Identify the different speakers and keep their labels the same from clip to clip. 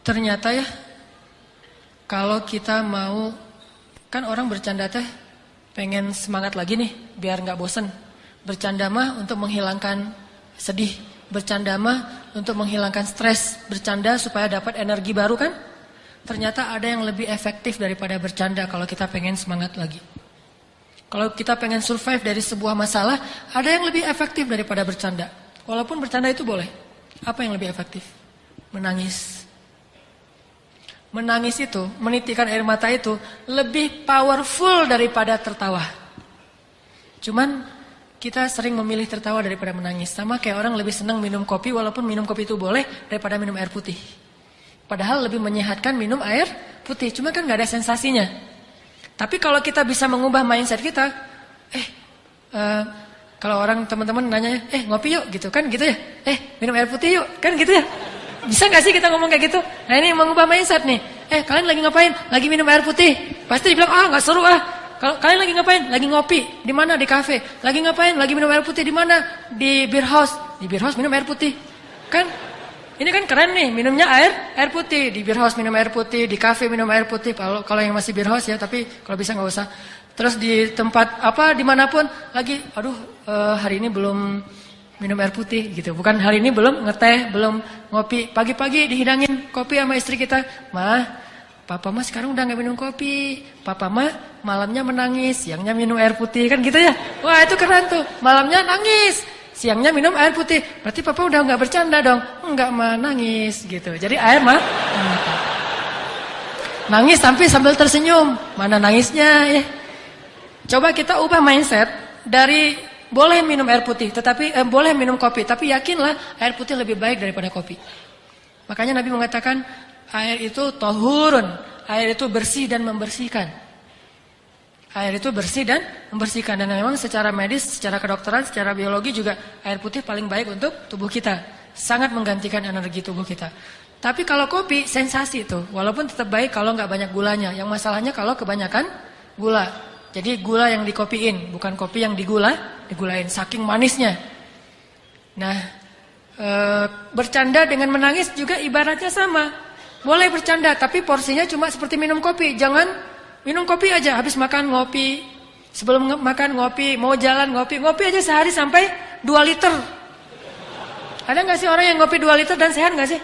Speaker 1: Ternyata ya, kalau kita mau, kan orang bercanda teh pengen semangat lagi nih, biar nggak bosen. Bercanda mah untuk menghilangkan sedih, bercanda mah untuk menghilangkan stres, bercanda supaya dapat energi baru kan. Ternyata ada yang lebih efektif daripada bercanda kalau kita pengen semangat lagi. Kalau kita pengen survive dari sebuah masalah, ada yang lebih efektif daripada bercanda. Walaupun bercanda itu boleh. Apa yang lebih efektif? Menangis. Menangis itu, menitikkan air mata itu lebih powerful daripada tertawa. Cuman kita sering memilih tertawa daripada menangis. Sama kayak orang lebih senang minum kopi walaupun minum kopi itu boleh daripada minum air putih. Padahal lebih menyehatkan minum air putih. Cuma kan gak ada sensasinya. Tapi kalau kita bisa mengubah mindset kita, kalau orang teman-teman nanya, ngopi yuk gitu kan gitu ya. Minum air putih yuk kan gitu ya. Bisa gak sih kita ngomong kayak gitu? Nah ini mengubah mindset nih. Kalian lagi ngapain? Lagi minum air putih. Pasti dibilang, gak seru ah. Kalau kalian lagi ngapain? Lagi ngopi. Di mana? Di kafe. Lagi ngapain? Lagi minum air putih. Di mana? Di beer house. Di beer house minum air putih. Kan? Ini kan keren nih. Minumnya air putih. Di beer house minum air putih. Di kafe minum air putih. Kalau yang masih beer house ya. Tapi kalau bisa gak usah. Terus di tempat apa? Dimanapun. Lagi, hari ini belum minum air putih gitu. Bukan hari ini belum ngeteh, belum ngopi. Pagi-pagi dihidangin kopi sama istri kita. Papa mah sekarang udah gak minum kopi. Papa mah malamnya menangis, siangnya minum air putih. Kan gitu ya. Wah itu keren tuh. Malamnya nangis, siangnya minum air putih. Berarti papa udah gak bercanda dong. Enggak mah nangis gitu. Jadi air mah nangis tapi sambil tersenyum. Mana nangisnya ya. Coba kita ubah mindset dari boleh minum air putih, tetapi boleh minum kopi, tapi yakinlah air putih lebih baik daripada kopi. Makanya Nabi mengatakan air itu tahurun, air itu bersih dan membersihkan. Air itu bersih dan membersihkan, dan memang secara medis, secara kedokteran, secara biologi juga air putih paling baik untuk tubuh kita. Sangat menggantikan energi tubuh kita. Tapi kalau kopi sensasi itu, walaupun tetap baik kalau nggak banyak gulanya. Yang masalahnya kalau kebanyakan gula. Jadi gula yang dikopiin, bukan kopi yang digulain, saking manisnya. Nah, bercanda dengan menangis juga ibaratnya sama. Boleh bercanda, tapi porsinya cuma seperti minum kopi. Jangan minum kopi aja, habis makan ngopi, sebelum makan ngopi, mau jalan ngopi. Ngopi aja sehari sampai 2 liter. Ada gak sih orang yang ngopi 2 liter dan sehat gak sih?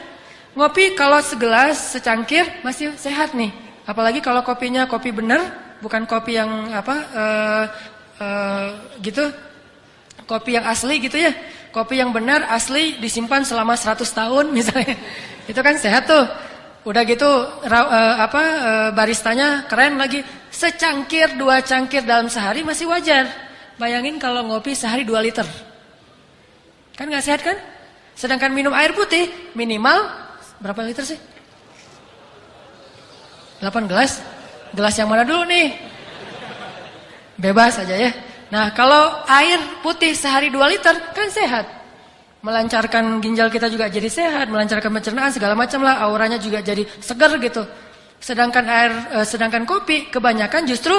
Speaker 1: Ngopi kalau segelas, secangkir masih sehat nih. Apalagi kalau kopinya kopi bener. Bukan kopi yang gitu, kopi yang asli gitu ya. Kopi yang benar asli disimpan selama 100 tahun misalnya. Itu kan sehat tuh. Udah gitu baristanya keren lagi. Secangkir 2 cangkir dalam sehari masih wajar. Bayangin kalau ngopi sehari 2 liter. Kan gak sehat kan? Sedangkan minum air putih minimal berapa liter sih? 8 gelas. Gelas yang mana dulu nih? Bebas aja ya. Nah kalau air putih sehari 2 liter kan sehat. Melancarkan ginjal kita juga jadi sehat. Melancarkan pencernaan segala macam lah. Auranya juga jadi segar gitu. Sedangkan kopi kebanyakan justru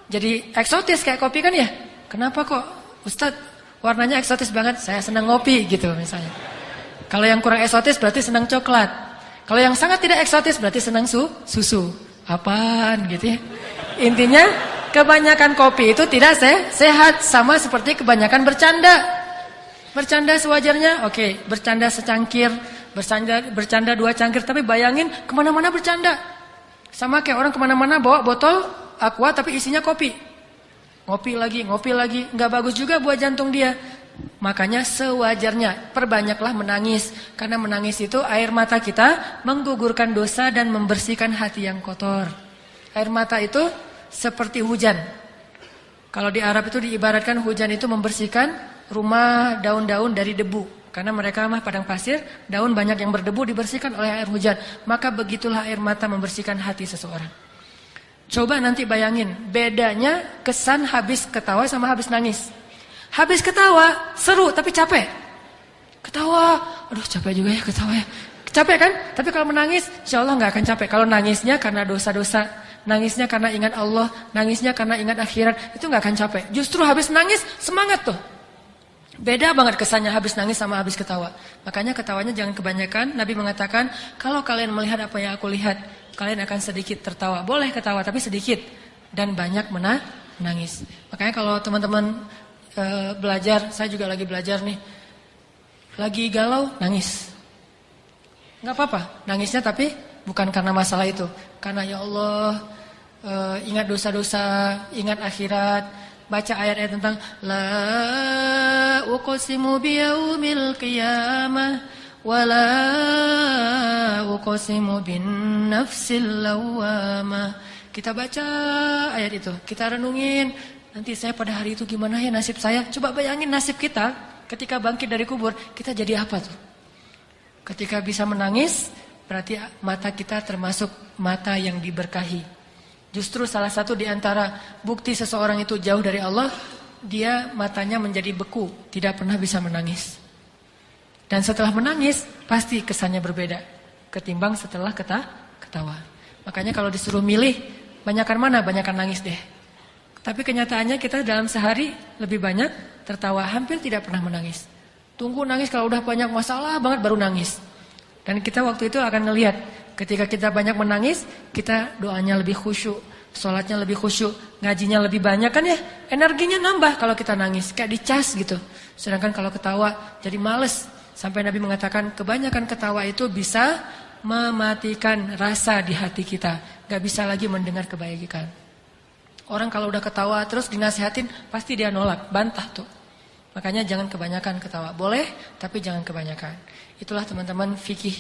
Speaker 1: jadi eksotis kayak kopi kan ya. Kenapa kok Ustadz warnanya eksotis banget? Saya senang ngopi gitu misalnya. Kalau yang kurang eksotis berarti senang coklat. Kalau yang sangat tidak eksotis berarti senang susu. Apaan gitu ya. Intinya kebanyakan kopi itu tidak sehat. Sama seperti kebanyakan bercanda. Bercanda sewajarnya. Oke, bercanda secangkir, bercanda 2 cangkir. Tapi bayangin kemana-mana bercanda. Sama kayak orang kemana-mana bawa botol aqua tapi isinya kopi. Ngopi lagi. Nggak bagus juga buat jantung dia. Makanya sewajarnya perbanyaklah menangis. Karena menangis itu air mata kita menggugurkan dosa dan membersihkan hati yang kotor. Air mata itu seperti hujan. Kalau di Arab itu diibaratkan hujan itu membersihkan rumah, daun-daun dari debu. Karena mereka mah padang pasir, daun banyak yang berdebu dibersihkan oleh air hujan. Maka begitulah air mata membersihkan hati seseorang. Coba nanti bayangin bedanya kesan habis ketawa sama habis nangis. Habis ketawa seru tapi capek. Ketawa, aduh capek juga ya ketawa ya. Capek kan? Tapi kalau menangis insya Allah gak akan capek. Kalau nangisnya karena dosa-dosa, nangisnya karena ingat Allah, nangisnya karena ingat akhirat, itu gak akan capek. Justru habis nangis semangat tuh. Beda banget kesannya habis nangis sama habis ketawa. Makanya ketawanya jangan kebanyakan. Nabi mengatakan, kalau kalian melihat apa yang aku lihat, kalian akan sedikit tertawa. Boleh ketawa tapi sedikit. Dan banyak menangis. Makanya kalau teman-teman belajar, saya juga lagi belajar nih. Lagi galau, nangis. Gak apa-apa, nangisnya tapi bukan karena masalah itu. Karena ya Allah, ingat dosa-dosa, ingat akhirat. Baca ayat-ayat tentang la uqsimu biyaumil qiyamah wa la uqsimu bin nafsil lawwamah. Kita baca ayat itu, kita renungin, nanti saya pada hari itu gimana ya nasib saya? Coba bayangin nasib kita ketika bangkit dari kubur, kita jadi apa tuh? Ketika bisa menangis, berarti mata kita termasuk mata yang diberkahi. Justru salah satu di antara bukti seseorang itu jauh dari Allah, dia matanya menjadi beku, tidak pernah bisa menangis. Dan setelah menangis, pasti kesannya berbeda ketimbang setelah ketawa. Makanya kalau disuruh milih, banyakan mana? Banyakan nangis deh. Tapi kenyataannya kita dalam sehari lebih banyak tertawa, hampir tidak pernah menangis. Tunggu nangis kalau udah banyak masalah banget baru nangis. Dan kita waktu itu akan ngelihat, ketika kita banyak menangis, kita doanya lebih khusyuk, sholatnya lebih khusyuk, ngajinya lebih banyak kan ya, energinya nambah kalau kita nangis, kayak dicas gitu. Sedangkan kalau ketawa jadi males. Sampai Nabi mengatakan kebanyakan ketawa itu bisa mematikan rasa di hati kita, gak bisa lagi mendengar kebaikan. Orang kalau udah ketawa terus dinasihatin, pasti dia nolak, bantah tuh. Makanya jangan kebanyakan ketawa, boleh tapi jangan kebanyakan. Itulah teman-teman fikih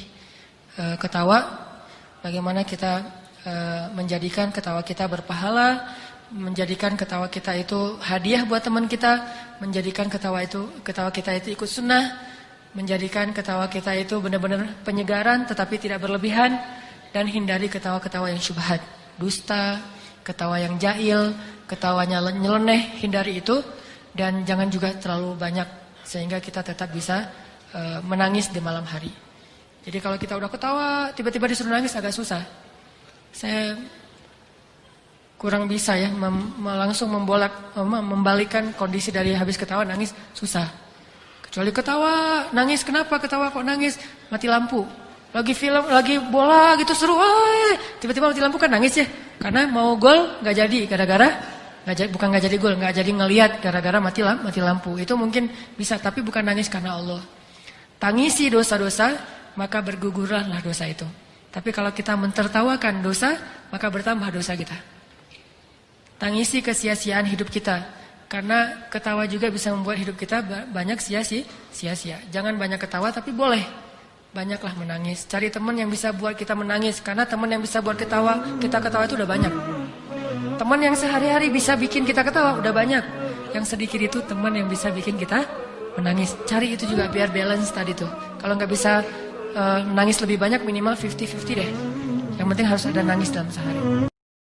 Speaker 1: ketawa, bagaimana kita menjadikan ketawa kita berpahala, menjadikan ketawa kita itu hadiah buat teman kita, menjadikan ketawa kita itu ikut sunnah, menjadikan ketawa kita itu benar-benar penyegaran tetapi tidak berlebihan, dan hindari ketawa-ketawa yang syubhat, dusta, ketawa yang jahil, ketawanya nyeleneh, hindari itu, dan jangan juga terlalu banyak sehingga kita tetap bisa menangis di malam hari. Jadi kalau kita udah ketawa, tiba-tiba disuruh nangis agak susah. Saya kurang bisa ya langsung membalikkan kondisi dari habis ketawa nangis, susah. Kecuali ketawa, nangis, kenapa ketawa kok nangis? Mati lampu. Lagi film, lagi bola gitu seru, tiba-tiba mati lampu kan nangis ya. Karena mau gol nggak jadi gara-gara bukan nggak jadi gol, nggak jadi ngelihat gara-gara mati lampu. Itu mungkin bisa, tapi bukan nangis karena Allah. Tangisi dosa-dosa, maka bergugurlah dosa itu. Tapi kalau kita mentertawakan dosa, maka bertambah dosa kita. Tangisi kesia-siaan hidup kita, karena ketawa juga bisa membuat hidup kita banyak sia-sia. Jangan banyak ketawa, tapi boleh banyaklah menangis. Cari teman yang bisa buat kita menangis, karena teman yang bisa buat kita ketawa itu udah banyak. Teman yang sehari-hari bisa bikin kita ketawa udah banyak. Yang sedikit itu teman yang bisa bikin kita menangis. Cari itu juga biar balance tadi tuh. Kalau nggak bisa nangis lebih banyak, minimal 50-50 deh. Yang penting harus ada nangis dalam sehari.